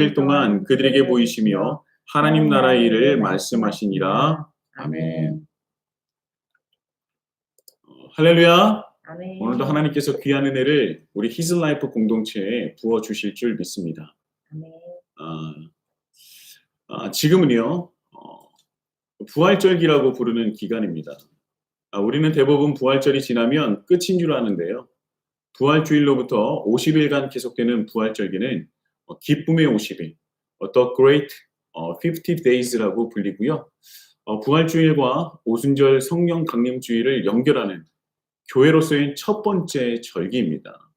일 동안 그들에게 보이시며 하나님 나라의 일을 말씀하시니라. 아멘. 할렐루야. 아멘. 오늘도 하나님께서 귀한 은혜를 우리 히즈라이프 공동체에 부어 주실 줄 믿습니다. 아멘. 지금은요, 부활절기라고 부르는 기간입니다. 우리는 대부분 부활절이 지나면 끝인 줄 아는데요. 부활주일로부터 50일간 계속되는 부활절기는 기쁨의 50일, The Great 50 Days라고 불리고요. 부활주일과 오순절 성령 강림주일을 연결하는 교회로서의 첫 번째 절기입니다.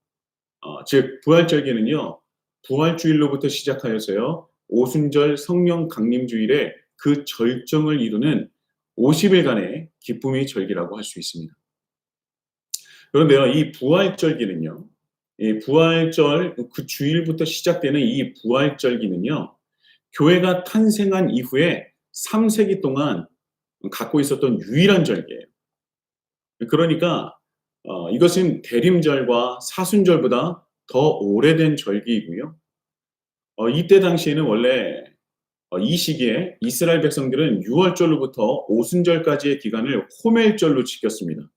즉 부활절기는요, 부활주일로부터 시작하여서요, 오순절 성령 강림주일에 그 절정을 이루는 50일간의 기쁨의 절기라고 할 수 있습니다. 그런데요, 이 부활절기는요, 이 부활절 그 주일부터 시작되는 이 부활절기는요, 교회가 탄생한 이후에 3세기 동안 갖고 있었던 유일한 절기예요. 그러니까 이것은 대림절과 사순절보다 더 오래된 절기이고요. 이때 당시에는 원래 이 시기에 이스라엘 백성들은 6월절로부터 오순절까지의 기간을 호멜절로 지켰습니다.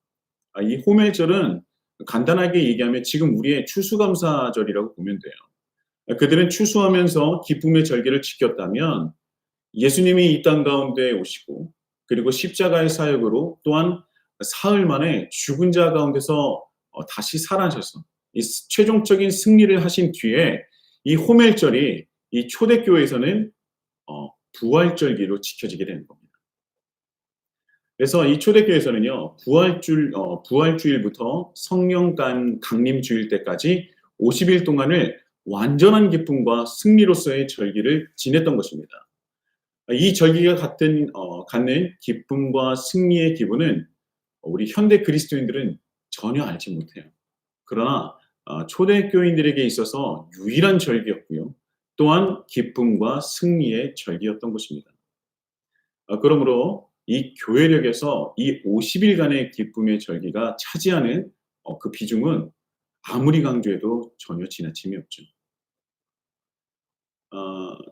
이 호멜절은 간단하게 얘기하면 지금 우리의 추수감사절이라고 보면 돼요. 그들은 추수하면서 기쁨의 절기를 지켰다면 예수님이 이 땅 가운데 오시고 그리고 십자가의 사역으로 또한 사흘 만에 죽은 자 가운데서 다시 살아나셔서 이 최종적인 승리를 하신 뒤에 이 호멜절이 이 초대교회에서는 부활절기로 지켜지게 되는 겁니다. 그래서 이 초대교회에서는요, 부활주일부터 성령 강림주일 때까지 50일 동안을 완전한 기쁨과 승리로서의 절기를 지냈던 것입니다. 이 절기가 갖는 기쁨과 승리의 기분은 우리 현대 그리스도인들은 전혀 알지 못해요. 그러나 초대교인들에게 있어서 유일한 절기였고요. 또한 기쁨과 승리의 절기였던 것입니다. 그러므로 이 교회력에서 이 50일간의 기쁨의 절기가 차지하는 그 비중은 아무리 강조해도 전혀 지나침이 없죠.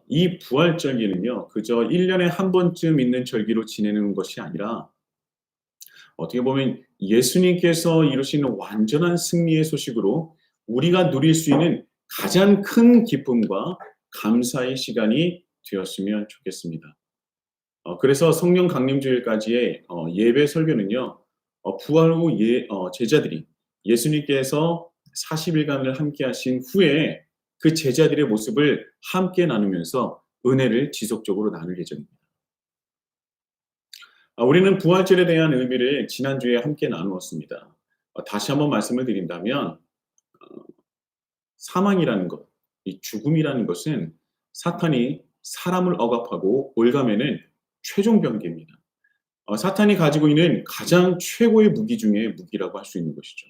이 부활절기는요, 그저 1년에 한 번쯤 있는 절기로 지내는 것이 아니라 어떻게 보면 예수님께서 이루시는 완전한 승리의 소식으로 우리가 누릴 수 있는 가장 큰 기쁨과 감사의 시간이 되었으면 좋겠습니다. 그래서 성령 강림주일까지의 예배 설교는요, 부활 후 제자들이 예수님께서 40일간을 함께 하신 후에 그 제자들의 모습을 함께 나누면서 은혜를 지속적으로 나눌 예정입니다. 우리는 부활절에 대한 의미를 지난주에 함께 나누었습니다. 다시 한번 말씀을 드린다면 사망이라는 것, 이 죽음이라는 것은 사탄이 사람을 억압하고 올가매는 최종 병기입니다. 사탄이 가지고 있는 가장 최고의 무기 중에 무기라고 할 수 있는 것이죠.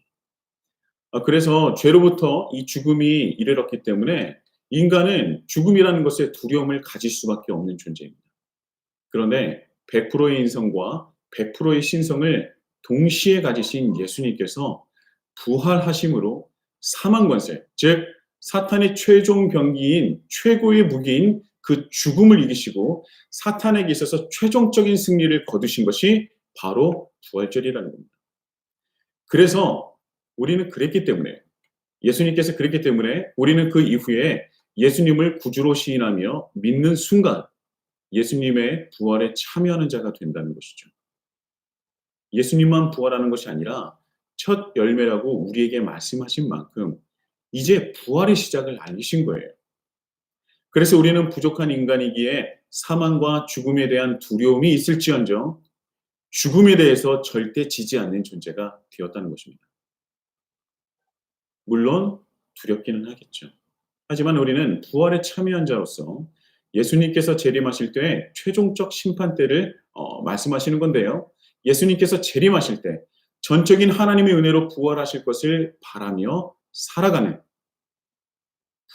그래서 죄로부터 이 죽음이 이르렀기 때문에 인간은 죽음이라는 것에 두려움을 가질 수밖에 없는 존재입니다. 그런데 100%의 인성과 100%의 신성을 동시에 가지신 예수님께서 부활하심으로 사망 권세, 즉 사탄의 최종 병기인 최고의 무기인 그 죽음을 이기시고 사탄에게 있어서 최종적인 승리를 거두신 것이 바로 부활절이라는 겁니다. 그래서 우리는 그랬기 때문에 예수님께서 그랬기 때문에 우리는 그 이후에 예수님을 구주로 시인하며 믿는 순간 예수님의 부활에 참여하는 자가 된다는 것이죠. 예수님만 부활하는 것이 아니라 첫 열매라고 우리에게 말씀하신 만큼 이제 부활의 시작을 알리신 거예요. 그래서 우리는 부족한 인간이기에 사망과 죽음에 대한 두려움이 있을지언정 죽음에 대해서 절대 지지 않는 존재가 되었다는 것입니다. 물론 두렵기는 하겠죠. 하지만 우리는 부활에 참여한 자로서 예수님께서 재림하실 때 최종적 심판대를 말씀하시는 건데요. 예수님께서 재림하실 때 전적인 하나님의 은혜로 부활하실 것을 바라며 살아가는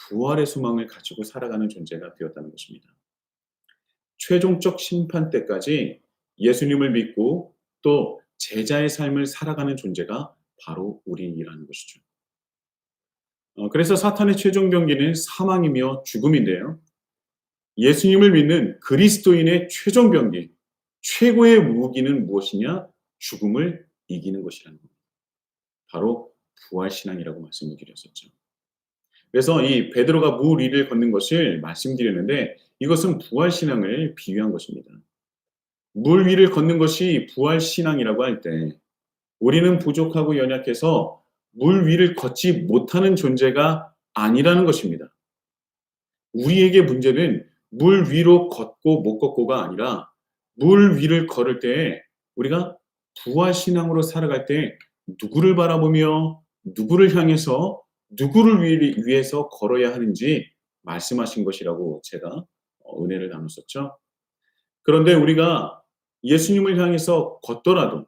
부활의 소망을 가지고 살아가는 존재가 되었다는 것입니다. 최종적 심판 때까지 예수님을 믿고 또 제자의 삶을 살아가는 존재가 바로 우리라는 것이죠. 그래서 사탄의 최종 병기는 사망이며 죽음인데요. 예수님을 믿는 그리스도인의 최종 병기, 최고의 무기는 무엇이냐? 죽음을 이기는 것이라는 겁니다. 바로 부활신앙이라고 말씀을 드렸었죠. 그래서 이 베드로가 물 위를 걷는 것을 말씀드렸는데 이것은 부활신앙을 비유한 것입니다. 물 위를 걷는 것이 부활신앙이라고 할 때 우리는 부족하고 연약해서 물 위를 걷지 못하는 존재가 아니라는 것입니다. 우리에게 문제는 물 위로 걷고 못 걷고가 아니라 물 위를 걸을 때 우리가 부활신앙으로 살아갈 때 누구를 바라보며 누구를 향해서 누구를 위해서 걸어야 하는지 말씀하신 것이라고 제가 은혜를 나눴었죠. 그런데 우리가 예수님을 향해서 걷더라도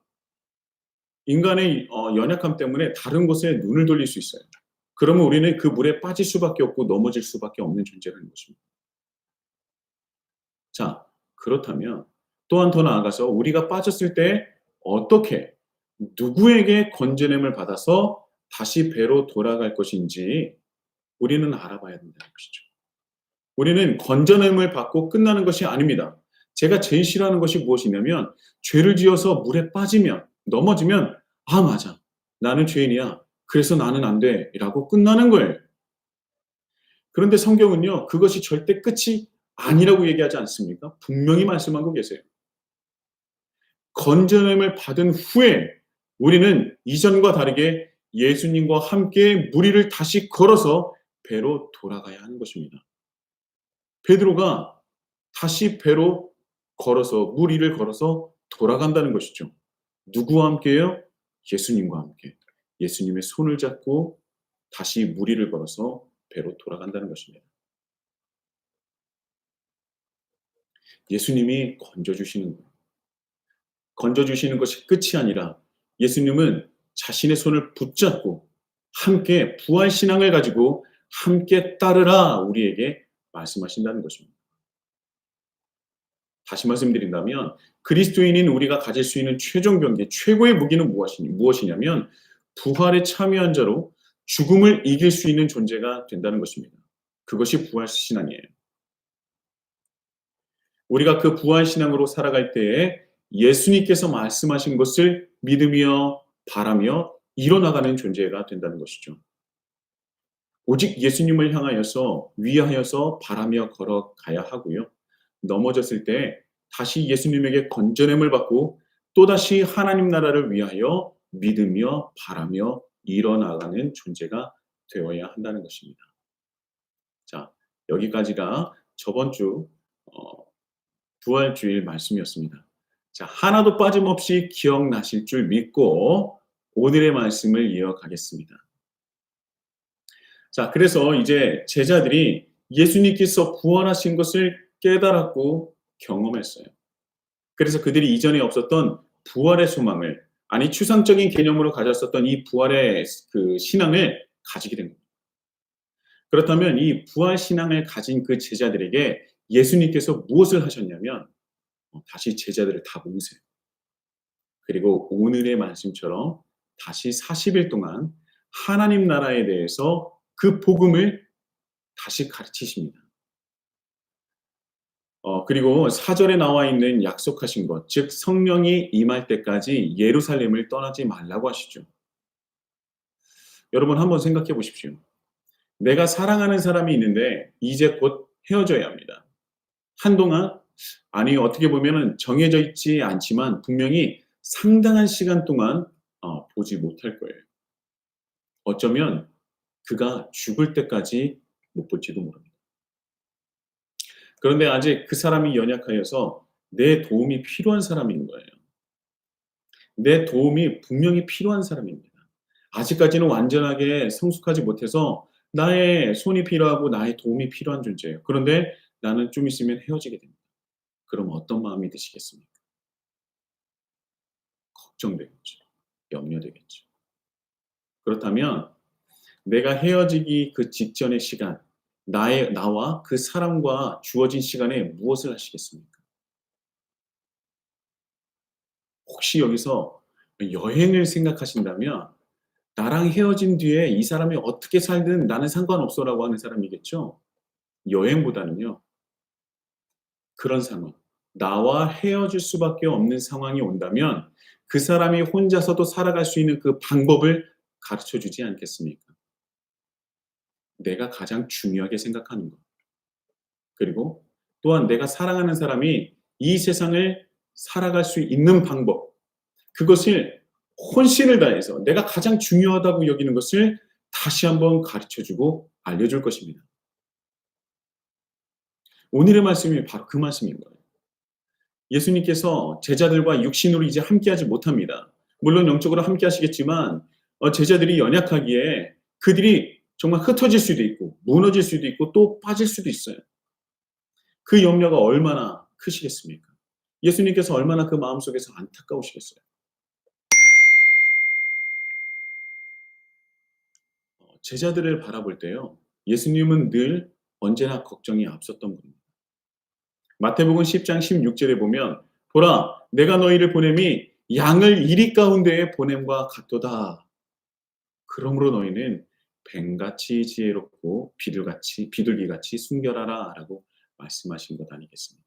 인간의 연약함 때문에 다른 곳에 눈을 돌릴 수 있어요. 그러면 우리는 그 물에 빠질 수밖에 없고 넘어질 수밖에 없는 존재라는 것입니다. 자, 그렇다면 또한 더 나아가서 우리가 빠졌을 때 어떻게 누구에게 건져냄을 받아서 다시 배로 돌아갈 것인지 우리는 알아봐야 된다는 것이죠. 우리는 건져냄을 받고 끝나는 것이 아닙니다. 제가 제일 싫어하는 것이 무엇이냐면 죄를 지어서 물에 빠지면 넘어지면 아 맞아. 나는 죄인이야. 그래서 나는 안 돼. 라고 끝나는 거예요. 그런데 성경은요. 그것이 절대 끝이 아니라고 얘기하지 않습니까? 분명히 말씀하고 계세요. 건져냄을 받은 후에 우리는 이전과 다르게 예수님과 함께 무리를 다시 걸어서 배로 돌아가야 하는 것입니다. 베드로가 다시 배로 걸어서 물 위를 걸어서 돌아간다는 것이죠. 누구와 함께요? 예수님과 함께. 예수님의 손을 잡고 다시 물 위를 걸어서 배로 돌아간다는 것입니다. 예수님이 건져주시는 것이 끝이 아니라 예수님은 자신의 손을 붙잡고 함께 부활신앙을 가지고 함께 따르라 우리에게 말씀하신다는 것입니다. 다시 말씀드린다면 그리스도인인 우리가 가질 수 있는 최종 병기, 최고의 무기는 무엇이냐면 부활에 참여한 자로 죽음을 이길 수 있는 존재가 된다는 것입니다. 그것이 부활신앙이에요. 우리가 그 부활신앙으로 살아갈 때에 예수님께서 말씀하신 것을 믿으며 바라며 이뤄나가는 존재가 된다는 것이죠. 오직 예수님을 향하여서 위하여서 바라며 걸어가야 하고요. 넘어졌을 때 다시 예수님에게 건져냄을 받고 또다시 하나님 나라를 위하여 믿으며 바라며 일어나가는 존재가 되어야 한다는 것입니다. 자, 여기까지가 저번 주 부활주일 말씀이었습니다. 자, 하나도 빠짐없이 기억나실 줄 믿고 오늘의 말씀을 이어가겠습니다. 자, 그래서 이제 제자들이 예수님께서 부활하신 것을 깨달았고 경험했어요. 그래서 그들이 이전에 없었던 부활의 소망을, 아니 추상적인 개념으로 가졌었던 이 부활의 그 신앙을 가지게 된 겁니다. 그렇다면 이 부활 신앙을 가진 그 제자들에게 예수님께서 무엇을 하셨냐면 다시 제자들을 다 모으세요. 그리고 오늘의 말씀처럼 다시 40일 동안 하나님 나라에 대해서 그 복음을 다시 가르치십니다. 그리고 4절에 나와 있는 약속하신 것, 즉 성령이 임할 때까지 예루살렘을 떠나지 말라고 하시죠. 여러분 한번 생각해 보십시오. 내가 사랑하는 사람이 있는데 이제 곧 헤어져야 합니다. 한동안, 아니 어떻게 보면 정해져 있지 않지만 분명히 상당한 시간 동안 보지 못할 거예요. 어쩌면 그가 죽을 때까지 못 볼지도 모릅니다. 그런데 아직 그 사람이 연약하여서 내 도움이 필요한 사람인 거예요. 내 도움이 분명히 필요한 사람입니다. 아직까지는 완전하게 성숙하지 못해서 나의 손이 필요하고 나의 도움이 필요한 존재예요. 그런데 나는 좀 있으면 헤어지게 됩니다. 그럼 어떤 마음이 드시겠습니까? 걱정되겠죠. 염려되겠죠. 그렇다면 내가 헤어지기 그 직전의 시간, 나와 그 사람과 주어진 시간에 무엇을 하시겠습니까? 혹시 여기서 여행을 생각하신다면 나랑 헤어진 뒤에 이 사람이 어떻게 살든 나는 상관없어라고 하는 사람이겠죠? 여행보다는요. 그런 상황, 나와 헤어질 수밖에 없는 상황이 온다면 그 사람이 혼자서도 살아갈 수 있는 그 방법을 가르쳐 주지 않겠습니까? 내가 가장 중요하게 생각하는 것. 그리고 또한 내가 사랑하는 사람이 이 세상을 살아갈 수 있는 방법. 그것을 혼신을 다해서 내가 가장 중요하다고 여기는 것을 다시 한번 가르쳐 주고 알려줄 것입니다. 오늘의 말씀이 바로 그 말씀인 거예요. 예수님께서 제자들과 육신으로 이제 함께하지 못합니다. 물론 영적으로 함께하시겠지만 제자들이 연약하기에 그들이 정말 흩어질 수도 있고 무너질 수도 있고 또 빠질 수도 있어요. 그 염려가 얼마나 크시겠습니까? 예수님께서 얼마나 그 마음속에서 안타까우시겠어요. 제자들을 바라볼 때요. 예수님은 늘 언제나 걱정이 앞섰던 분입니다. 마태복음 10장 16절에 보면 보라 내가 너희를 보냄이 양을 이리 가운데에 보냄과 같도다. 그러므로 너희는 뱀같이 지혜롭고 비둘기같이 순결하라라고 말씀하신 것 아니겠습니까?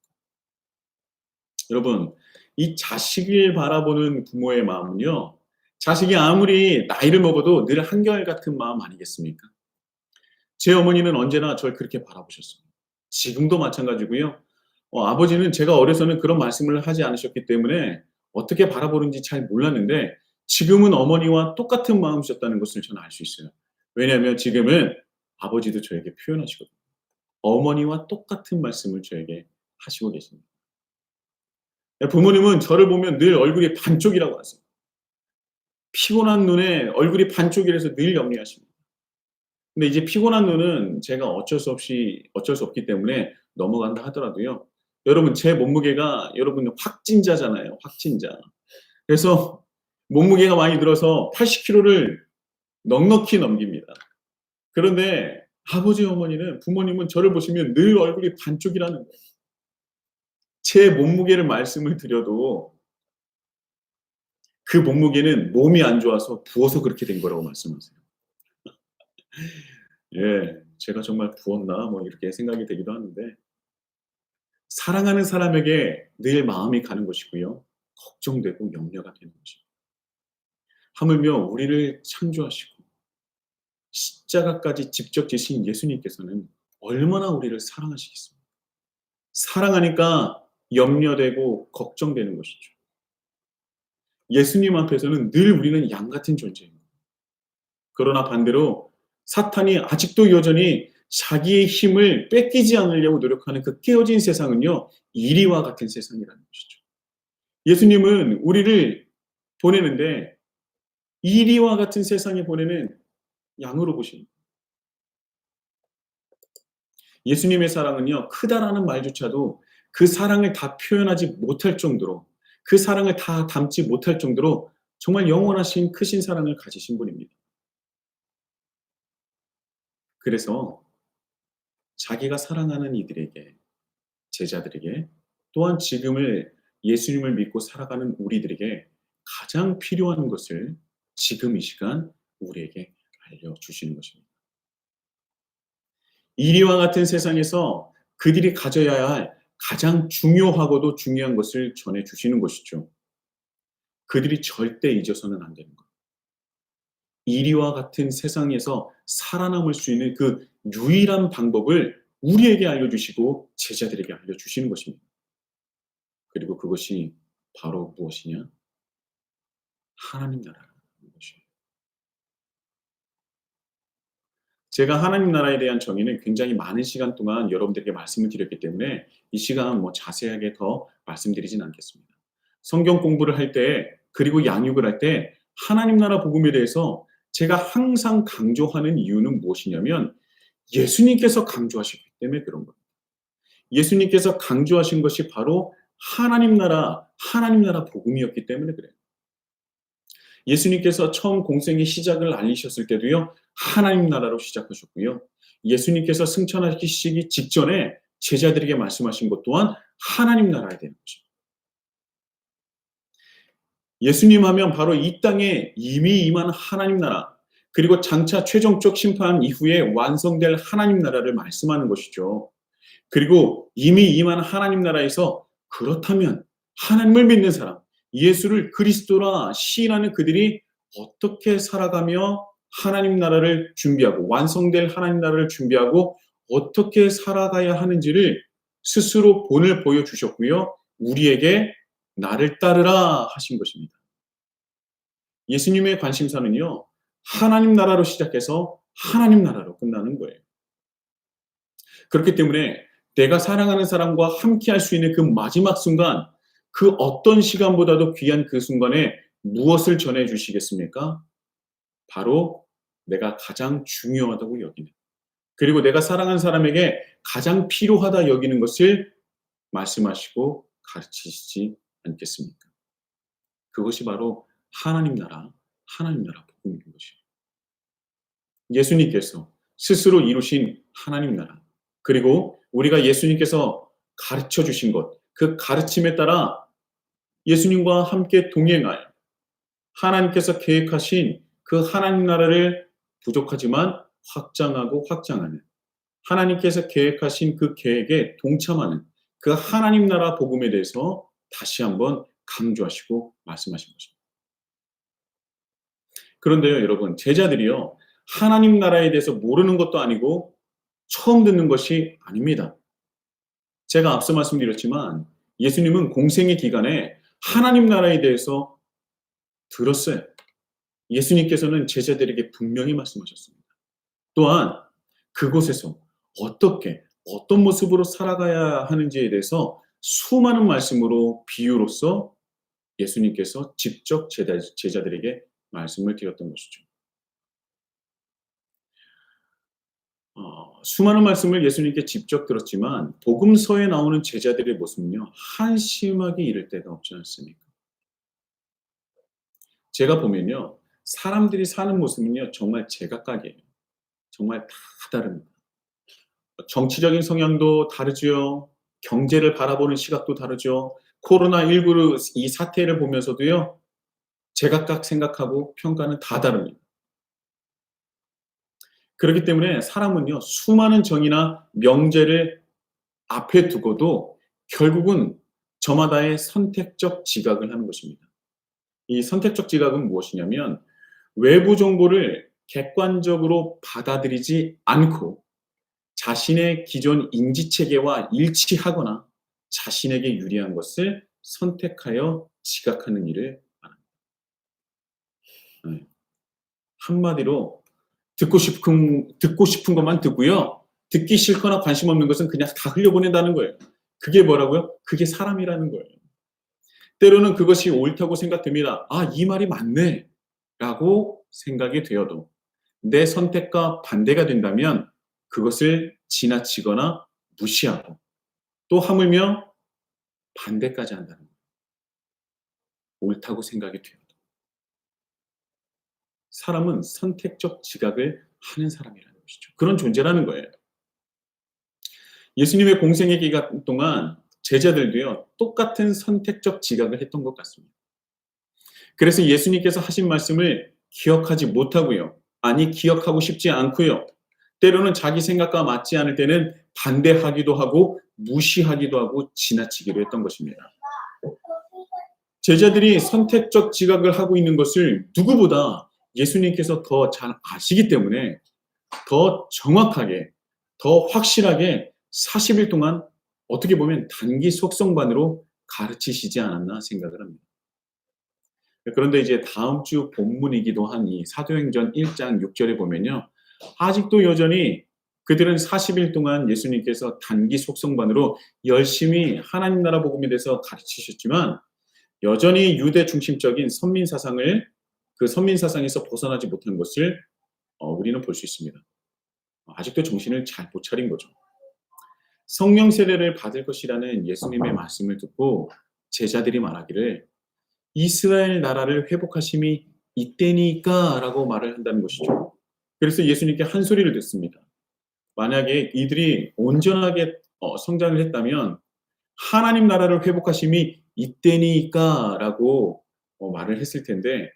여러분, 이 자식을 바라보는 부모의 마음은요. 자식이 아무리 나이를 먹어도 늘 한결같은 마음 아니겠습니까? 제 어머니는 언제나 저를 그렇게 바라보셨어요. 지금도 마찬가지고요. 아버지는 제가 어려서는 그런 말씀을 하지 않으셨기 때문에 어떻게 바라보는지 잘 몰랐는데 지금은 어머니와 똑같은 마음이셨다는 것을 저는 알 수 있어요. 왜냐하면 지금은 아버지도 저에게 표현하시거든요. 어머니와 똑같은 말씀을 저에게 하시고 계십니다. 부모님은 저를 보면 늘 얼굴이 반쪽이라고 하세요. 피곤한 눈에 얼굴이 반쪽이라서 늘 염려하십니다. 근데 이제 피곤한 눈은 제가 어쩔 수 없기 때문에 넘어간다 하더라도요. 여러분 제 몸무게가 여러분 확진자잖아요. 확진자. 그래서 몸무게가 많이 늘어서 80kg를 넉넉히 넘깁니다. 그런데 아버지 어머니는 부모님은 저를 보시면 늘 얼굴이 반쪽이라는 거예요. 제 몸무게를 말씀을 드려도 그 몸무게는 몸이 안 좋아서 부어서 그렇게 된 거라고 말씀하세요. 예. 제가 정말 부었나 뭐 이렇게 생각이 되기도 하는데 사랑하는 사람에게 늘 마음이 가는 것이고요. 걱정되고 염려가 되는 것입니다. 하물며 우리를 창조하시고 십자가까지 직접 지신 예수님께서는 얼마나 우리를 사랑하시겠습니까? 사랑하니까 염려되고 걱정되는 것이죠. 예수님 앞에서는 늘 우리는 양 같은 존재입니다. 그러나 반대로 사탄이 아직도 여전히 자기의 힘을 뺏기지 않으려고 노력하는 그 깨어진 세상은요. 이리와 같은 세상이라는 것이죠. 예수님은 우리를 보내는데 이리와 같은 세상에 보내는 양으로 보십니다. 예수님의 사랑은요. 크다라는 말조차도 그 사랑을 다 표현하지 못할 정도로 그 사랑을 다 담지 못할 정도로 정말 영원하신 크신 사랑을 가지신 분입니다. 그래서 자기가 사랑하는 이들에게 제자들에게 또한 지금을 예수님을 믿고 살아가는 우리들에게 가장 필요한 것을 지금 이 시간 우리에게 알려주시는 것입니다. 이리와 같은 세상에서 그들이 가져야 할 가장 중요하고도 중요한 것을 전해주시는 것이죠. 그들이 절대 잊어서는 안 되는 것. 이리와 같은 세상에서 살아남을 수 있는 그 유일한 방법을 우리에게 알려주시고 제자들에게 알려주시는 것입니다. 그리고 그것이 바로 무엇이냐? 하나님 나라라는 것이에요. 제가 하나님 나라에 대한 정의는 굉장히 많은 시간 동안 여러분들에게 말씀을 드렸기 때문에 이 시간 자세하게 더 말씀드리진 않겠습니다. 성경 공부를 할 때 그리고 양육을 할 때 하나님 나라 복음에 대해서 제가 항상 강조하는 이유는 무엇이냐면 예수님께서 강조하시기 때문에 그런 겁니다. 예수님께서 강조하신 것이 바로 하나님 나라 복음이었기 때문에 그래요. 예수님께서 처음 공생의 시작을 알리셨을 때도요. 하나님 나라로 시작하셨고요. 예수님께서 승천하시기 직전에 제자들에게 말씀하신 것 또한 하나님 나라에 대한 것입니다. 예수님 하면 바로 이 땅에 이미 임한 하나님 나라 그리고 장차 최종적 심판 이후에 완성될 하나님 나라를 말씀하는 것이죠. 그리고 이미 임한 하나님 나라에서 그렇다면 하나님을 믿는 사람, 예수를 그리스도라 시인하는 그들이 어떻게 살아가며 하나님 나라를 준비하고 완성될 하나님 나라를 준비하고 어떻게 살아가야 하는지를 스스로 본을 보여주셨고요. 우리에게 나를 따르라 하신 것입니다. 예수님의 관심사는요. 하나님 나라로 시작해서 하나님 나라로 끝나는 거예요. 그렇기 때문에 내가 사랑하는 사람과 함께 할 수 있는 그 마지막 순간, 그 어떤 시간보다도 귀한 그 순간에 무엇을 전해 주시겠습니까? 바로 내가 가장 중요하다고 여기는, 그리고 내가 사랑하는 사람에게 가장 필요하다 여기는 것을 말씀하시고 가르치시지 않겠습니까? 그것이 바로 하나님 나라 복음인 것이에요. 예수님께서 스스로 이루신 하나님 나라, 그리고 우리가 예수님께서 가르쳐 주신 것, 그 가르침에 따라 예수님과 함께 동행하여 하나님께서 계획하신 그 하나님 나라를 부족하지만 확장하고 확장하는, 하나님께서 계획하신 그 계획에 동참하는 그 하나님 나라 복음에 대해서 다시 한번 강조하시고 말씀하신 것입니다. 그런데요, 여러분, 제자들이요, 하나님 나라에 대해서 모르는 것도 아니고 처음 듣는 것이 아닙니다. 제가 앞서 말씀드렸지만 예수님은 공생의 기간에 하나님 나라에 대해서 들었어요. 예수님께서는 제자들에게 분명히 말씀하셨습니다. 또한 그곳에서 어떻게, 어떤 모습으로 살아가야 하는지에 대해서 수많은 말씀으로 비유로서 예수님께서 직접 제자들에게 말씀을 드렸던 것이죠. 수많은 말씀을 예수님께 직접 들었지만 복음서에 나오는 제자들의 모습은요, 한심하게 이를 때가 없지 않습니까? 제가 보면요, 사람들이 사는 모습은요, 정말 제각각이에요. 정말 다 다릅니다. 정치적인 성향도 다르죠. 경제를 바라보는 시각도 다르죠. 코로나19 이 사태를 보면서도요, 제각각 생각하고 평가는 다 다릅니다. 그렇기 때문에 사람은요, 수많은 정의나 명제를 앞에 두고도 결국은 저마다의 선택적 지각을 하는 것입니다. 이 선택적 지각은 무엇이냐면 외부 정보를 객관적으로 받아들이지 않고 자신의 기존 인지 체계와 일치하거나 자신에게 유리한 것을 선택하여 지각하는 일을 말합니다. 네. 한마디로 듣고 싶은 것만 듣고요. 듣기 싫거나 관심 없는 것은 그냥 다 흘려보낸다는 거예요. 그게 뭐라고요? 그게 사람이라는 거예요. 때로는 그것이 옳다고 생각됩니다. 아, 이 말이 맞네. 라고 생각이 되어도 내 선택과 반대가 된다면 그것을 지나치거나 무시하고 또 하물며 반대까지 한다는 거예요. 옳다고 생각이 되어도. 사람은 선택적 지각을 하는 사람이라는 것이죠. 그런 존재라는 거예요. 예수님의 공생의 기간 동안 제자들도요, 똑같은 선택적 지각을 했던 것 같습니다. 그래서 예수님께서 하신 말씀을 기억하지 못하고요. 아니, 기억하고 싶지 않고요. 때로는 자기 생각과 맞지 않을 때는 반대하기도 하고 무시하기도 하고 지나치기도 했던 것입니다. 제자들이 선택적 지각을 하고 있는 것을 누구보다 예수님께서 더 잘 아시기 때문에 더 정확하게, 더 확실하게 40일 동안 어떻게 보면 단기 속성반으로 가르치시지 않았나 생각을 합니다. 그런데 이제 다음 주 본문이기도 한 이 사도행전 1장 6절에 보면요, 아직도 여전히 그들은 40일 동안 예수님께서 단기 속성반으로 열심히 하나님 나라 복음에 대해서 가르치셨지만 여전히 유대 중심적인 선민 사상을, 그 선민 사상에서 벗어나지 못한 것을 우리는 볼 수 있습니다. 아직도 정신을 잘 못 차린 거죠. 성령 세례를 받을 것이라는 예수님의 말씀을 듣고 제자들이 말하기를 이스라엘 나라를 회복하심이 이때니까라고 말을 한다는 것이죠. 그래서 예수님께 한 소리를 듣습니다. 만약에 이들이 온전하게 성장을 했다면 하나님 나라를 회복하심이 이때니까라고 말을 했을 텐데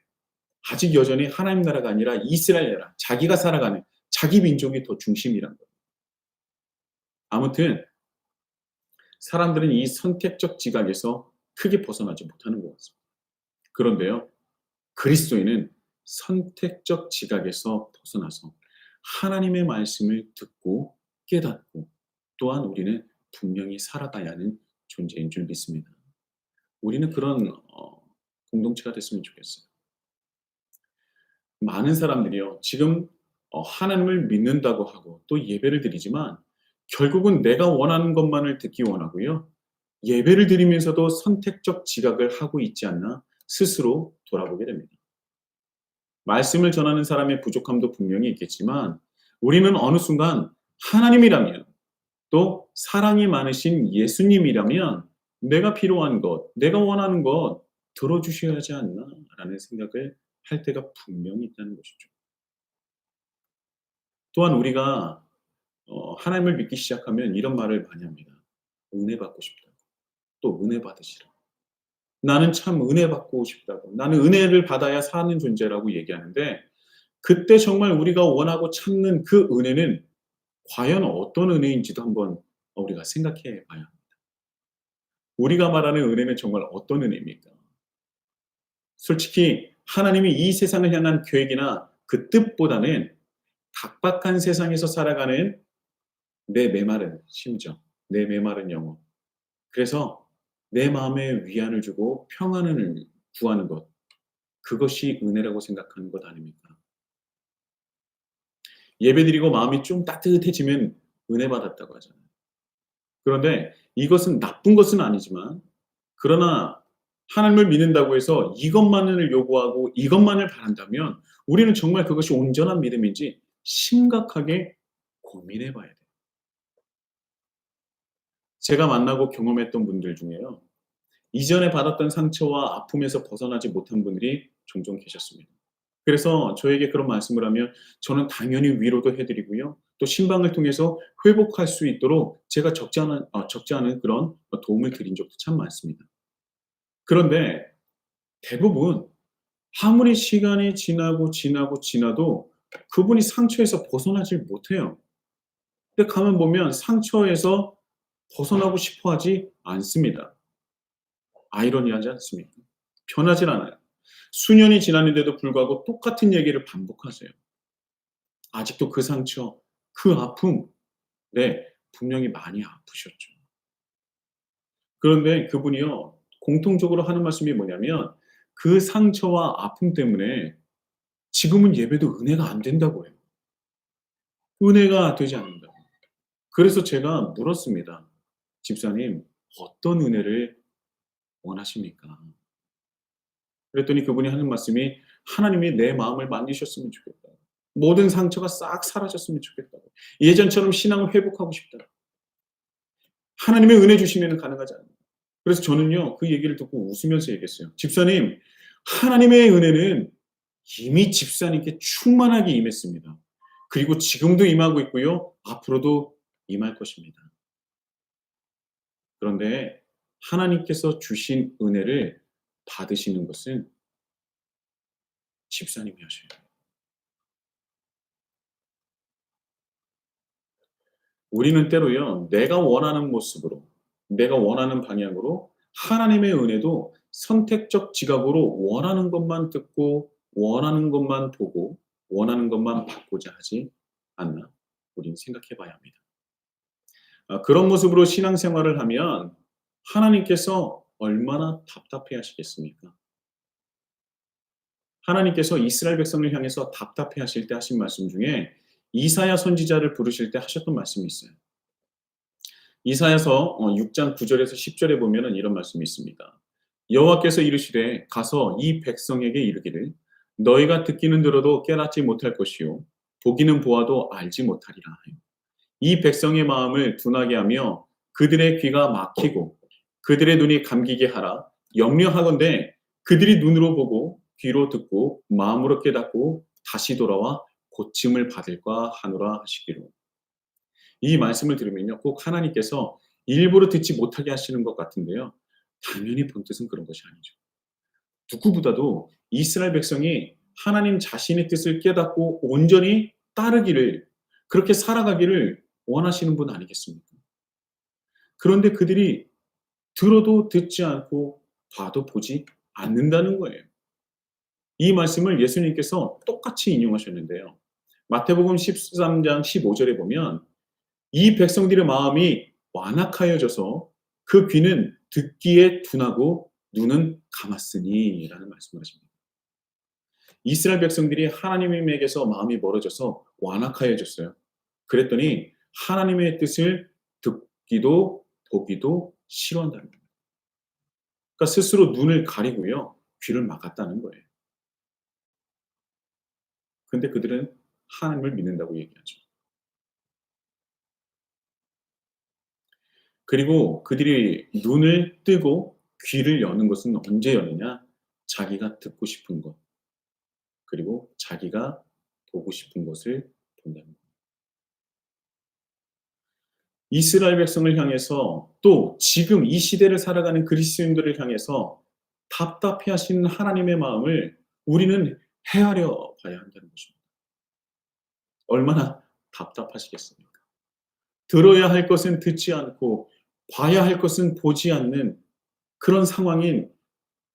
아직 여전히 하나님 나라가 아니라 이스라엘 나라, 자기가 살아가는 자기 민족이 더 중심이란 거예요. 아무튼 사람들은 이 선택적 지각에서 크게 벗어나지 못하는 것 같습니다. 그런데요, 그리스도인은 선택적 지각에서 벗어나서 하나님의 말씀을 듣고 깨닫고 또한 우리는 분명히 살아가야 하는 존재인 줄 믿습니다. 우리는 그런 공동체가 됐으면 좋겠어요. 많은 사람들이요, 지금 하나님을 믿는다고 하고 또 예배를 드리지만 결국은 내가 원하는 것만을 듣기 원하고요. 예배를 드리면서도 선택적 지각을 하고 있지 않나 스스로 돌아보게 됩니다. 말씀을 전하는 사람의 부족함도 분명히 있겠지만 우리는 어느 순간 하나님이라면 또 사랑이 많으신 예수님이라면 내가 필요한 것, 내가 원하는 것 들어주셔야 하지 않나라는 생각을 할 때가 분명히 있다는 것이죠. 또한 우리가 하나님을 믿기 시작하면 이런 말을 많이 합니다. 은혜 받고 싶다고. 또 은혜 받으시라. 나는 참 은혜 받고 싶다고. 나는 은혜를 받아야 사는 존재라고 얘기하는데 그때 정말 우리가 원하고 찾는 그 은혜는 과연 어떤 은혜인지도 한번 우리가 생각해 봐야 합니다. 우리가 말하는 은혜는 정말 어떤 은혜입니까? 솔직히 하나님이 이 세상을 향한 계획이나 그 뜻보다는 각박한 세상에서 살아가는 내 메마른 심정, 내 메마른 영혼. 그래서 내 마음에 위안을 주고 평안을 구하는 것. 그것이 은혜라고 생각하는 것 아닙니까? 예배드리고 마음이 좀 따뜻해지면 은혜 받았다고 하잖아요. 그런데 이것은 나쁜 것은 아니지만 그러나 하나님을 믿는다고 해서 이것만을 요구하고 이것만을 바란다면 우리는 정말 그것이 온전한 믿음인지 심각하게 고민해 봐야 돼요. 제가 만나고 경험했던 분들 중에요. 이전에 받았던 상처와 아픔에서 벗어나지 못한 분들이 종종 계셨습니다. 그래서 저에게 그런 말씀을 하면 저는 당연히 위로도 해 드리고요. 또 신방을 통해서 회복할 수 있도록 제가 적지 않은 그런 도움을 드린 적도 참 많습니다. 그런데 대부분 아무리 시간이 지나도 그분이 상처에서 벗어나질 못해요. 근데 가만 보면 상처에서 벗어나고 싶어 하지 않습니다. 아이러니하지 않습니까? 변하질 않아요. 수년이 지났는데도 불구하고 똑같은 얘기를 반복하세요. 아직도 그 상처, 그 아픔, 네, 분명히 많이 아프셨죠. 그런데 그분이요, 공통적으로 하는 말씀이 뭐냐면 그 상처와 아픔 때문에 지금은 예배도 은혜가 안 된다고 해요. 은혜가 되지 않는다고. 그래서 제가 물었습니다. 집사님, 어떤 은혜를 원하십니까? 그랬더니 그분이 하는 말씀이 하나님이 내 마음을 만지셨으면 좋겠다. 모든 상처가 싹 사라졌으면 좋겠다고. 예전처럼 신앙을 회복하고 싶다. 하나님의 은혜 주시면 가능하지 않나요? 그래서 저는요, 그 얘기를 듣고 웃으면서 얘기했어요. 집사님, 하나님의 은혜는 이미 집사님께 충만하게 임했습니다. 그리고 지금도 임하고 있고요. 앞으로도 임할 것입니다. 그런데 하나님께서 주신 은혜를 받으시는 것은 집사님이 하셔야 돼요. 우리는 때로요, 내가 원하는 모습으로, 내가 원하는 방향으로 하나님의 은혜도 선택적 지각으로 원하는 것만 듣고, 원하는 것만 보고, 원하는 것만 받고자 하지 않나? 우리는 생각해 봐야 합니다. 그런 모습으로 신앙생활을 하면 하나님께서 얼마나 답답해 하시겠습니까? 하나님께서 이스라엘 백성을 향해서 답답해 하실 때 하신 말씀 중에 이사야 선지자를 부르실 때 하셨던 말씀이 있어요. 이사야서 6장 9절에서 10절에 보면은 이런 말씀이 있습니다. 여호와께서 이르시되 가서 이 백성에게 이르기를 너희가 듣기는 들어도 깨닫지 못할 것이요 보기는 보아도 알지 못하리라 하여 이 백성의 마음을 둔하게 하며 그들의 귀가 막히고 그들의 눈이 감기게 하라 염려하건대 그들이 눈으로 보고 귀로 듣고 마음으로 깨닫고 다시 돌아와 고침을 받을까 하노라 하시기로. 이 말씀을 들으면요, 꼭 하나님께서 일부러 듣지 못하게 하시는 것 같은데요. 당연히 본뜻은 그런 것이 아니죠. 누구보다도 이스라엘 백성이 하나님 자신의 뜻을 깨닫고 온전히 따르기를, 그렇게 살아가기를 원하시는 분 아니겠습니까? 그런데 그들이 들어도 듣지 않고 봐도 보지 않는다는 거예요. 이 말씀을 예수님께서 똑같이 인용하셨는데요. 마태복음 13장 15절에 보면 이 백성들의 마음이 완악하여져서 그 귀는 듣기에 둔하고 눈은 감았으니라는 말씀을 하십니다. 이스라엘 백성들이 하나님에게서 마음이 멀어져서 완악하여졌어요. 그랬더니 하나님의 뜻을 듣기도 보기도 싫어한다는 거예요. 그러니까 스스로 눈을 가리고요. 귀를 막았다는 거예요. 근데 그들은 하나님을 믿는다고 얘기하죠. 그리고 그들이 눈을 뜨고 귀를 여는 것은 언제 여느냐? 자기가 듣고 싶은 것, 그리고 자기가 보고 싶은 것을 본다는 것. 이스라엘 백성을 향해서 또 지금 이 시대를 살아가는 그리스도인들을 향해서 답답해 하시는 하나님의 마음을 우리는 헤아려 봐야 한다는 것입니다. 얼마나 답답하시겠습니까? 들어야 할 것은 듣지 않고 봐야 할 것은 보지 않는 그런 상황인